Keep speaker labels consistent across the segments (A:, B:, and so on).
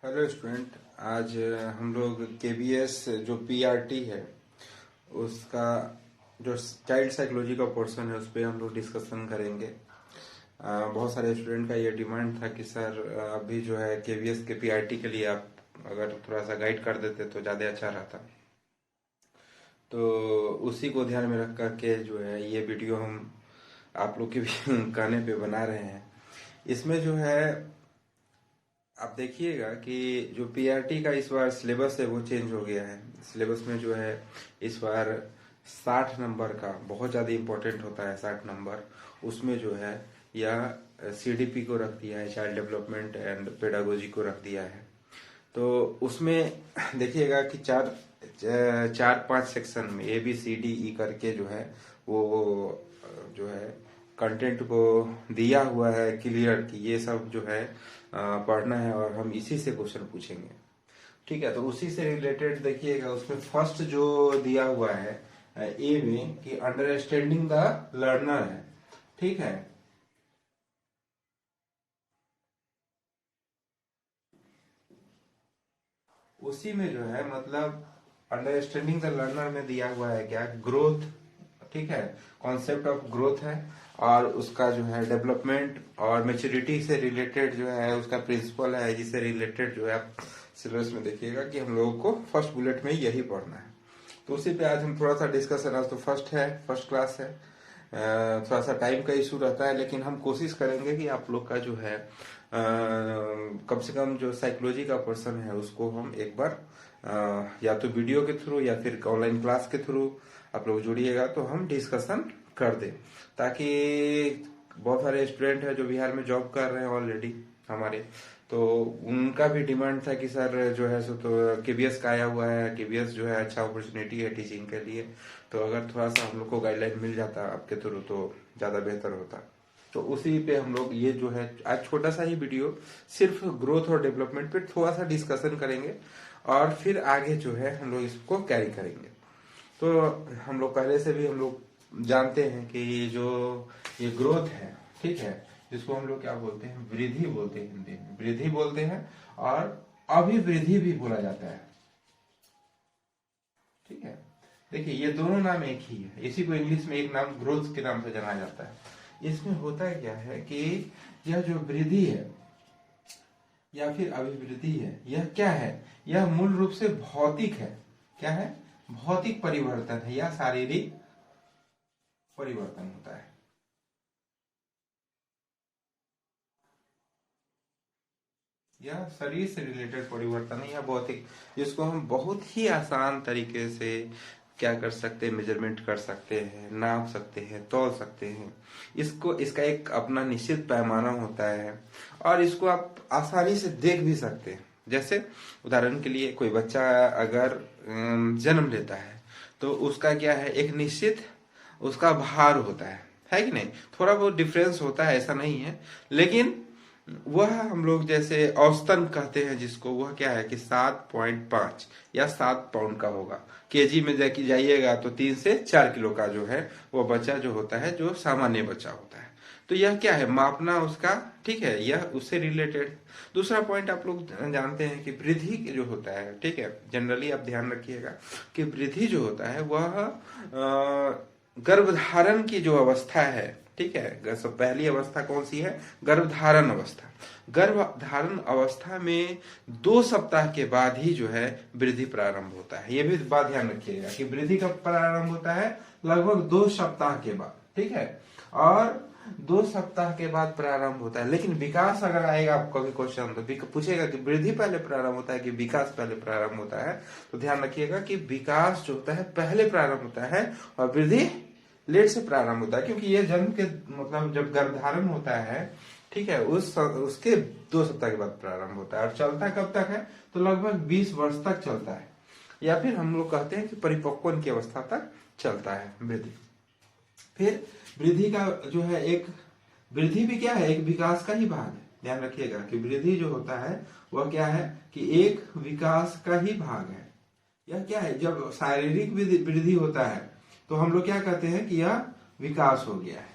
A: Hello student. आज हम लोग केबीएस जो पीआरटी है उसका जो चाइल्ड साइकोलॉजी का पोर्शन है उस पर हम लोग डिस्कशन करेंगे। बहुत सारे स्टूडेंट का ये डिमांड था कि सर अभी जो है केबीएस के पीआरटी के लिए आप अगर थोड़ा सा गाइड कर देते तो ज़्यादा अच्छा रहता। तो उसी को ध्यान में रख करके जो है ये वीडियो हम आप लोग के भी कहने पे बना रहे हैं। इसमें जो है आप देखिएगा कि जो पीआरटी का इस बार सिलेबस है वो चेंज हो गया है। सिलेबस में जो है इस बार 60 नंबर का बहुत ज़्यादा इम्पोर्टेंट होता है। 60 नंबर उसमें जो है यह सीडीपी को रख दिया है, चाइल्ड डेवलपमेंट एंड पेडागोजी को रख दिया है। तो उसमें देखिएगा कि चार पांच सेक्शन में ABCDE करके जो है वो जो है कंटेंट को दिया हुआ है क्लियर कि ये सब जो है पढ़ना है और हम इसी से क्वेश्चन पूछेंगे। ठीक है, तो उसी से रिलेटेड देखिएगा उसमें फर्स्ट जो दिया हुआ है ए में कि अंडरस्टैंडिंग द लर्नर है। ठीक है, उसी में जो है मतलब अंडरस्टैंडिंग द लर्नर में दिया हुआ है क्या, ग्रोथ। ठीक है, कॉन्सेप्ट ऑफ ग्रोथ है और उसका जो है डेवलपमेंट और मेच्योरिटी से रिलेटेड जो है उसका प्रिंसिपल है, जिससे रिलेटेड जो है आप सिलेबस में देखिएगा कि हम लोगों को फर्स्ट बुलेट में यही पढ़ना है। तो उसी पे आज हम थोड़ा सा डिस्कशन, आज तो फर्स्ट क्लास है। थोड़ा सा टाइम का इशू रहता है लेकिन हम कोशिश करेंगे कि आप लोग का जो है कम से कम जो साइकोलॉजी का पोर्शन है उसको हम एक बार या तो वीडियो के थ्रू या फिर ऑनलाइन क्लास के थ्रू आप लोग जुड़िएगा तो हम डिस्कशन कर दें, ताकि बहुत सारे स्टूडेंट है जो बिहार में जॉब कर रहे हैं ऑलरेडी हमारे, तो उनका भी डिमांड था कि सर जो है सो तो केबीएस का आया हुआ है, केबीएस जो है अच्छा अपॉर्चुनिटी है टीचिंग के लिए, तो अगर थोड़ा सा हम लोग को गाइडलाइन मिल जाता आपके थ्रू तो ज़्यादा बेहतर होता। तो उसी पे हम लोग ये जो है आज छोटा सा ही वीडियो सिर्फ ग्रोथ और डेवलपमेंट पे थोड़ा सा डिस्कशन करेंगे और फिर आगे जो है हम लोग इसको कैरी करेंगे। तो हम लोग पहले से भी हम लोग जानते हैं कि ये ग्रोथ है, ठीक है, जिसको हम लोग क्या बोलते हैं, वृद्धि बोलते हैं, हिंदी में वृद्धि बोलते हैं और अभिवृद्धि भी बोला जाता है। ठीक है, देखिए ये दोनों नाम एक ही है, इसी को इंग्लिश में एक नाम ग्रोथ के नाम से जाना जाता है। इसमें होता क्या है कि यह जो वृद्धि है या फिर अभिवृद्धि है यह क्या है, यह मूल रूप से भौतिक है। क्या है, भौतिक परिवर्तन है या शारीरिक परिवर्तन होता है। यह शरीर से रिलेटेड परिवर्तन है या भौतिक, जिसको हम बहुत ही आसान तरीके से क्या कर सकते हैं, मेजरमेंट कर सकते हैं, नाप सकते हैं, तौल सकते हैं। इसको इसका एक अपना निश्चित पैमाना होता है और इसको आप आसानी से देख भी सकते हैं। जैसे उदाहरण के लिए कोई बच्चा अगर जन्म लेता है तो उसका क्या है, एक निश्चित उसका भार होता है कि नहीं। थोड़ा बहुत डिफरेंस होता है, ऐसा नहीं है, लेकिन वह हम लोग जैसे औसतन कहते हैं जिसको, वह क्या है कि 7.5 या 7 पाउंड का होगा। केजी में जाइएगा तो 3 से 4 किलो का जो है वह बच्चा जो होता है, जो सामान्य बच्चा होता है। तो यह क्या है, मापना उसका, ठीक है, यह उससे रिलेटेड। दूसरा पॉइंट आप लोग जानते हैं कि वृद्धि जो होता है, ठीक है, जनरली आप ध्यान रखिएगा कि वृद्धि जो होता है वह गर्भधारण की जो अवस्था है, ठीक है, सब पहली अवस्था कौन सी है, गर्भधारण अवस्था। गर्भधारण अवस्था में 2 सप्ताह के बाद ही जो है वृद्धि प्रारंभ होता है। ये भी बात ध्यान रखिएगा कि वृद्धि कब प्रारंभ होता है, लगभग 2 सप्ताह के बाद, ठीक है, और 2 सप्ताह के बाद प्रारंभ होता है। लेकिन विकास अगर आएगा आपको कभी क्वेश्चन तो पूछेगा कि वृद्धि पहले प्रारंभ होता है कि विकास पहले प्रारंभ होता है, तो ध्यान रखिएगा कि विकास जो होता है पहले प्रारंभ होता है और वृद्धि लेट से प्रारंभ होता है, क्योंकि ये जन्म के मतलब जब गर्भधारण होता है, ठीक है, उसके 2 सप्ताह के बाद प्रारंभ होता है और चलता कब तक है, तो लगभग 20 वर्ष तक चलता है, या फिर हम लोग कहते हैं कि परिपक्वन की अवस्था तक चलता है वृद्धि। फिर वृद्धि का जो है एक, वृद्धि भी क्या है, एक विकास का ही भाग है। ध्यान रखिएगा कि वृद्धि जो होता है वह क्या है कि एक विकास का ही भाग है। यह क्या है, जब शारीरिक वृद्धि होता है तो हम लोग क्या कहते हैं कि यह विकास हो गया है।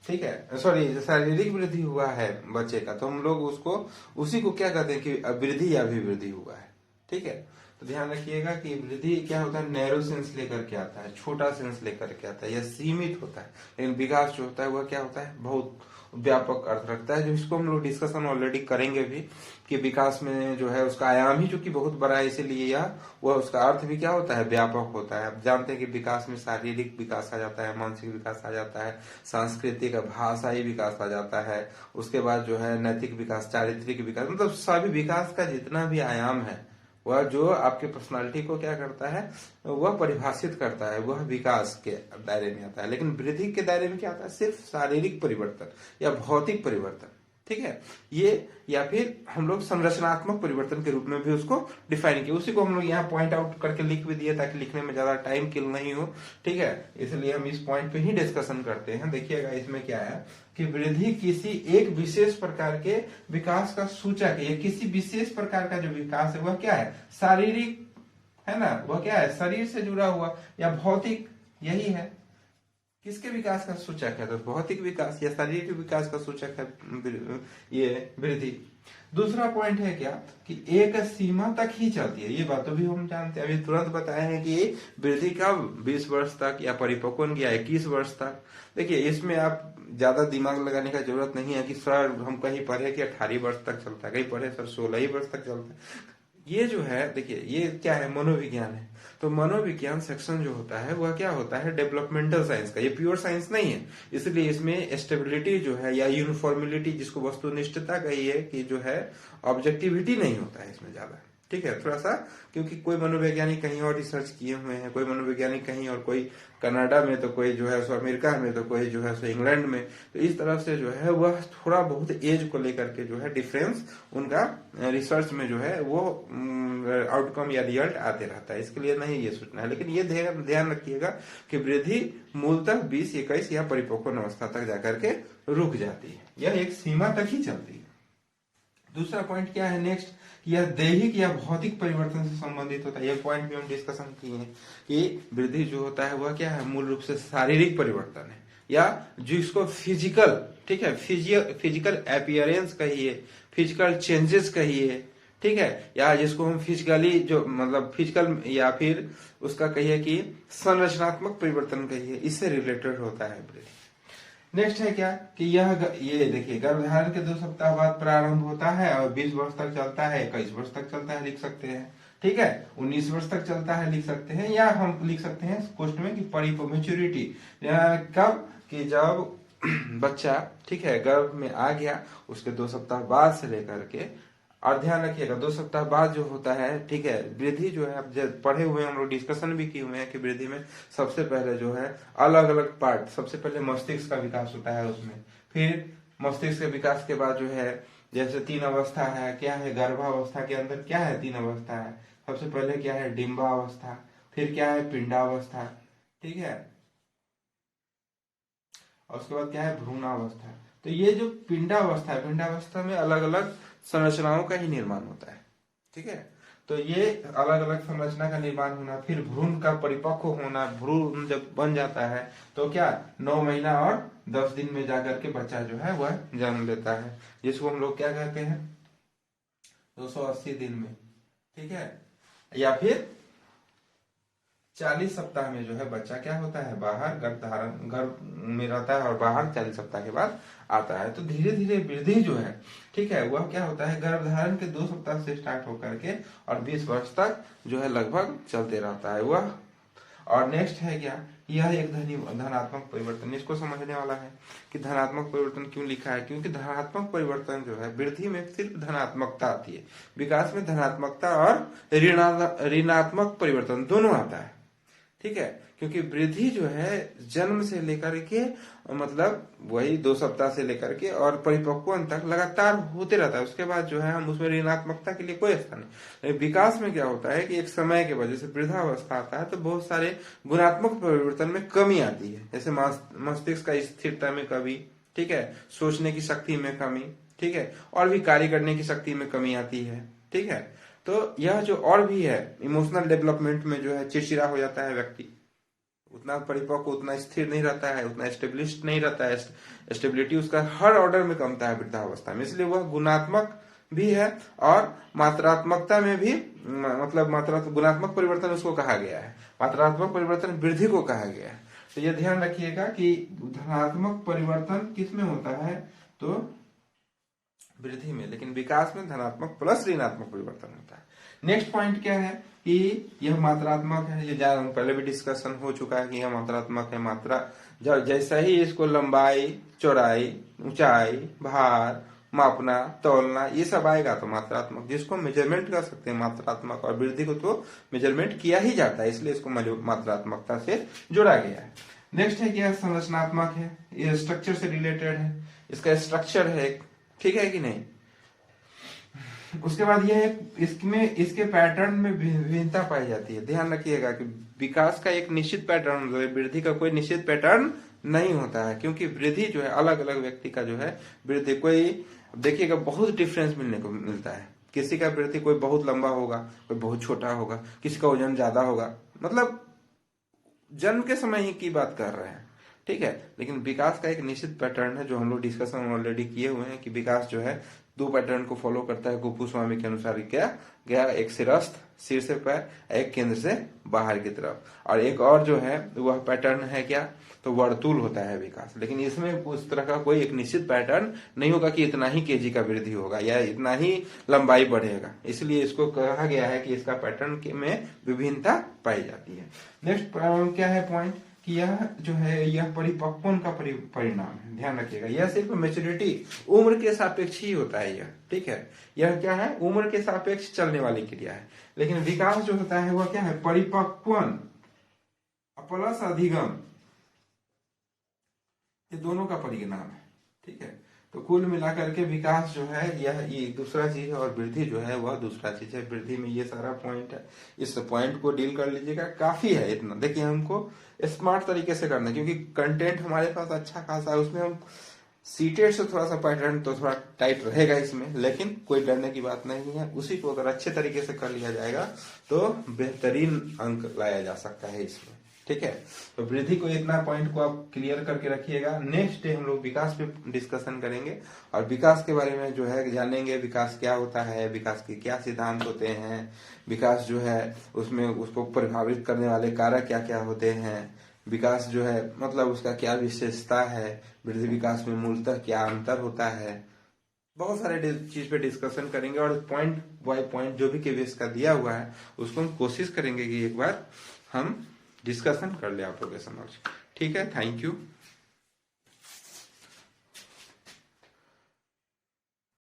A: ठीक है, सॉरी, शारीरिक वृद्धि हुआ है बच्चे का, तो हम लोग उसको उसी को क्या कहते हैं कि वृद्धि या अभिवृद्धि हुआ है। ठीक है, तो ध्यान रखिएगा कि वृद्धि क्या होता है, नैरो सेंस लेकर के आता है, छोटा सेंस लेकर के आता है, या सीमित होता है। लेकिन विकास जो होता है वह क्या होता है, बहुत व्यापक अर्थ रखता है, जो इसको हम लोग डिस्कशन ऑलरेडी करेंगे भी, कि विकास में जो है उसका आयाम ही चूंकि बहुत बड़ा है, इसीलिए यह वह उसका अर्थ भी क्या होता है, व्यापक होता है। आप जानते हैं कि विकास में शारीरिक विकास आ जाता है, मानसिक विकास आ जाता है, सांस्कृतिक भाषाई विकास आ जाता है, उसके बाद जो है नैतिक विकास, चारित्रिक विकास, मतलब सभी विकास का जितना भी आयाम है वह जो आपके पर्सनालिटी को क्या करता है, वह परिभाषित करता है, वह विकास के दायरे में आता है। लेकिन वृद्धि के दायरे में क्या आता है, सिर्फ शारीरिक परिवर्तन या भौतिक परिवर्तन। ठीक है, ये या फिर हम लोग संरचनात्मक परिवर्तन के रूप में भी उसको डिफाइन किए, उसी को हम लोग यहाँ पॉइंट आउट करके लिख भी दिए ताकि लिखने में ज्यादा टाइम किल नहीं हो। ठीक है, इसलिए हम इस पॉइंट पे ही डिस्कशन करते हैं। देखिएगा इसमें क्या है कि वृद्धि किसी एक विशेष प्रकार के विकास का सूचक है। ये किसी विशेष प्रकार का जो विकास है वह क्या है, शारीरिक है ना, वह क्या है, शरीर से जुड़ा हुआ या भौतिक, यही है। किसके विकास का सूचक है, तो भौतिक विकास या शारीरिक विकास का सूचक है ये वृद्धि। दूसरा पॉइंट है क्या कि एक सीमा तक ही चलती है, ये बात तो भी हम जानते हैं, अभी तुरंत बताए हैं कि वृद्धि कब 20 वर्ष तक या परिपक्वन या 21 वर्ष तक। देखिए इसमें आप ज्यादा दिमाग लगाने का जरूरत नहीं है कि सर हम कहीं पढ़े कि 18 वर्ष तक चलता है, कहीं पढ़े सर 16 ही वर्ष तक चलता है। ये जो है देखिए ये क्या है, मनोविज्ञान है। तो मनोविज्ञान सेक्शन जो होता है वह क्या होता है, डेवलपमेंटल साइंस का, ये प्योर साइंस नहीं है। इसलिए इसमें स्टेबिलिटी जो है या यूनिफॉर्मिलिटी, जिसको वस्तुनिष्ठता कही है, कि जो है ऑब्जेक्टिविटी नहीं होता है इसमें ज्यादा। ठीक है, थोड़ा सा, क्योंकि कोई मनोवैज्ञानिक कहीं और रिसर्च किए हुए हैं, कोई मनोवैज्ञानिक कहीं और, कोई कनाडा में, तो कोई जो है सो अमेरिका में, तो कोई जो है सो इंग्लैंड में। तो इस तरह से जो है वह थोड़ा बहुत एज को लेकर के जो है डिफरेंस उनका रिसर्च में जो है वो आउटकम या रिजल्ट आते रहता है। इसके लिए नहीं ये सोचना है, लेकिन ये ध्यान रखिएगा कि वृद्धि मूलतः 20, 21 या परिपक्वन अवस्था तक जाकर के रुक जाती है, यह एक सीमा तक ही चलती है। दूसरा पॉइंट क्या है नेक्स्ट, यह दैहिक या भौतिक परिवर्तन से संबंधित होता है। यह पॉइंट भी हम डिस्कशन किए हैं कि वृद्धि जो होता है वह क्या है, मूल रूप से शारीरिक परिवर्तन है, या जिसको फिजिकल, ठीक है, फिजिकल अपीयरेंस कहिए, फिजिकल चेंजेस कहिए, ठीक है, या जिसको हम फिजिकली जो मतलब फिजिकल, या फिर उसका कहिए कि संरचनात्मक परिवर्तन कहिए, इससे रिलेटेड होता है वृद्धि। नेक्स्ट है क्या कि ये देखिए गर्भधारण के 2 सप्ताह बाद प्रारंभ होता है और 20 वर्ष तक चलता है, 21 वर्ष तक चलता है, लिख सकते हैं। ठीक है, 19 वर्ष तक चलता है, लिख सकते हैं, या हम लिख सकते हैं क्वेश्चन में कि मेच्योरिटी कब, कि जब बच्चा, ठीक है, गर्भ में आ गया, उसके 2 सप्ताह बाद से लेकर के, और ध्यान रखिएगा 2 सप्ताह बाद जो होता है, ठीक है, वृद्धि जो है, आप जब पढ़े हुए हैं, हम लोग डिस्कशन भी किए हुए हैं कि वृद्धि में सबसे पहले जो है अलग अलग पार्ट, सबसे पहले मस्तिष्क का विकास होता है उसमें, फिर मस्तिष्क के विकास के बाद जो है जैसे 3 अवस्था है, क्या है, गर्भावस्था के अंदर क्या है, 3 अवस्था है। सबसे पहले क्या है, डिम्बावस्था, फिर क्या है, पिंडावस्था, ठीक है, और उसके बाद क्या है, भ्रूणावस्था। तो ये जो पिंडावस्था है, पिंडावस्था में अलग अलग संरचनाओं का ही निर्माण होता है। ठीक है, तो ये अलग अलग संरचना का निर्माण होना, फिर भ्रूण का परिपक्व होना, भ्रूण जब बन जाता है तो क्या 9 महीना और 10 दिन में जाकर के बच्चा जो है वह जन्म लेता है, जिसको हम लोग क्या कहते हैं, 280 दिन में। ठीक है, या फिर 40 सप्ताह में जो है बच्चा क्या होता है, बाहर गर्भ में रहता है और बाहर 40 सप्ताह के बाद आता है। तो धीरे धीरे वृद्धि जो है, ठीक है, वह क्या होता है, गर्भधारण के 2 सप्ताह से स्टार्ट होकर के और 20 वर्ष तक जो है लगभग चलते रहता है वह। और नेक्स्ट है क्या, यह एक धनात्मक परिवर्तन, इसको समझने वाला है कि धनात्मक परिवर्तन क्यों लिखा है, क्योंकि धनात्मक परिवर्तन जो है वृद्धि में सिर्फ धनात्मकता आती है, विकास में धनात्मकता और ऋणात्मक परिवर्तन दोनों आता है। ठीक है, क्योंकि वृद्धि जो है जन्म से लेकर के मतलब वही 2 सप्ताह से लेकर के और परिपक्वन तक लगातार होते रहता है। उसके बाद जो है हम उसमें ऋणात्मकता के लिए कोई स्थान नहीं। विकास में क्या होता है कि एक समय के वजह से वृद्धावस्था आता है तो बहुत सारे गुणात्मक परिवर्तन में कमी आती है, जैसे मस्तिष्क का स्थिरता में कमी, ठीक है, सोचने की शक्ति में कमी, ठीक है, और भी कार्य करने की शक्ति में कमी आती है। ठीक है, तो यह जो और भी है इमोशनल डेवलपमेंट में जो है चिड़चिड़ा हो जाता है व्यक्ति, उतना परिपक्व, उतना स्थिर नहीं रहता है, उतना स्टेब्लिश नहीं रहता है, स्टेबिलिटी उसका हर ऑर्डर में कमता है वृद्धावस्था में। इसलिए वह गुणात्मक भी है और मात्रात्मकता में भी, मतलब गुणात्मक परिवर्तन उसको कहा गया है, मात्रात्मक परिवर्तन वृद्धि को कहा गया है। तो ये ध्यान रखिएगा कि धनात्मक परिवर्तन किस में होता है, तो वृद्धि में, लेकिन विकास में धनात्मक प्लस ऋणात्मक परिवर्तन होता है। नेक्स्ट पॉइंट क्या है कि यह मात्रात्मक है, ये पहले भी डिस्कशन हो चुका है कि यह मात्रात्मक है। मात्रा जैसा ही इसको लंबाई, चौड़ाई, ऊंचाई, भार, मापना, तौलना, ये सब आएगा तो मात्रात्मक, जिसको मेजरमेंट कर सकते हैं मात्रात्मक। और वृद्धि को तो मेजरमेंट किया ही जाता है, इसलिए इसको मात्रात्मकता से जोड़ा गया है। नेक्स्ट है क्या, संरचनात्मक है, ये स्ट्रक्चर से रिलेटेड है, इसका स्ट्रक्चर है, ठीक है कि नहीं। उसके बाद यह इसमें इसके पैटर्न में विभिन्नता पाई जाती है। ध्यान रखिएगा कि विकास का एक निश्चित पैटर्न, वृद्धि का कोई निश्चित पैटर्न नहीं होता है, क्योंकि वृद्धि जो है अलग अलग व्यक्ति का जो है वृद्धि, कोई देखिएगा बहुत डिफरेंस मिलने को मिलता है। किसी का वृद्धि कोई बहुत लंबा होगा, कोई बहुत छोटा होगा, किसी का वजन ज्यादा होगा, मतलब जन्म के समय ही की बात कर रहे हैं, ठीक है। लेकिन विकास का एक निश्चित पैटर्न है, जो हम लोग डिस्कशन ऑलरेडी किए हुए हैं कि विकास जो है 2 पैटर्न को फॉलो करता है। गोपू स्वामी के अनुसार क्या गया, एक सिरस्थ, सिर से पैर, एक केंद्र से बाहर की तरफ, और एक और जो है वह पैटर्न है क्या, तो वर्तुल होता है विकास। लेकिन इसमें उस तरह का कोई एक निश्चित पैटर्न नहीं होगा कि इतना ही केजी का वृद्धि होगा या इतना ही लंबाई बढ़ेगा। इसलिए इसको कहा गया है कि इसका पैटर्न में विभिन्नता पाई जाती है। नेक्स्ट क्या है पॉइंट कि यह जो है यह परिपक्वन का परिणाम है। ध्यान रखिएगा, यह सिर्फ मेच्योरिटी, उम्र के सापेक्ष ही होता है यह, ठीक है। यह क्या है, उम्र के सापेक्ष चलने वाली क्रिया है। लेकिन विकास जो होता है वह क्या है, परिपक्वन प्लस अधिगम, ये दोनों का परिणाम है, ठीक है। तो कुल मिलाकर के विकास जो है यह ये दूसरा चीज है, और वृद्धि जो है वह दूसरा चीज है। वृद्धि में ये सारा पॉइंट है, इस पॉइंट को डील कर लीजिएगा, काफी है इतना। देखिए हमको स्मार्ट तरीके से करना है, क्योंकि कंटेंट हमारे पास अच्छा खासा है, उसमें हम सीटेड से थोड़ा सा पैटर्न तो थोड़ा टाइट रहेगा इसमें, लेकिन कोई डरने की बात नहीं है। उसी को अगर अच्छे तरीके से कर लिया जाएगा तो बेहतरीन अंक लाया जा सकता है इसमें, ठीक है। तो वृद्धि को इतना पॉइंट को आप क्लियर करके रखिएगा। नेक्स्ट डे हम लोग विकास पे डिस्कशन करेंगे, और विकास के बारे में जो है जानेंगे, विकास क्या होता है, विकास के क्या सिद्धांत होते हैं, विकास जो है उसमें उसको प्रभावित करने वाले कारक क्या क्या होते हैं, विकास जो है मतलब उसका क्या विशेषता है, वृद्धि विकास में मूलतः क्या अंतर होता है। बहुत सारे चीज पे डिस्कशन करेंगे, और पॉइंट बाय पॉइंट जो भी केवीएस का दिया हुआ है उसको हम कोशिश करेंगे कि एक बार हम डिस्कशन कर ले आप लोगों के समक्ष, ठीक है। Thank you.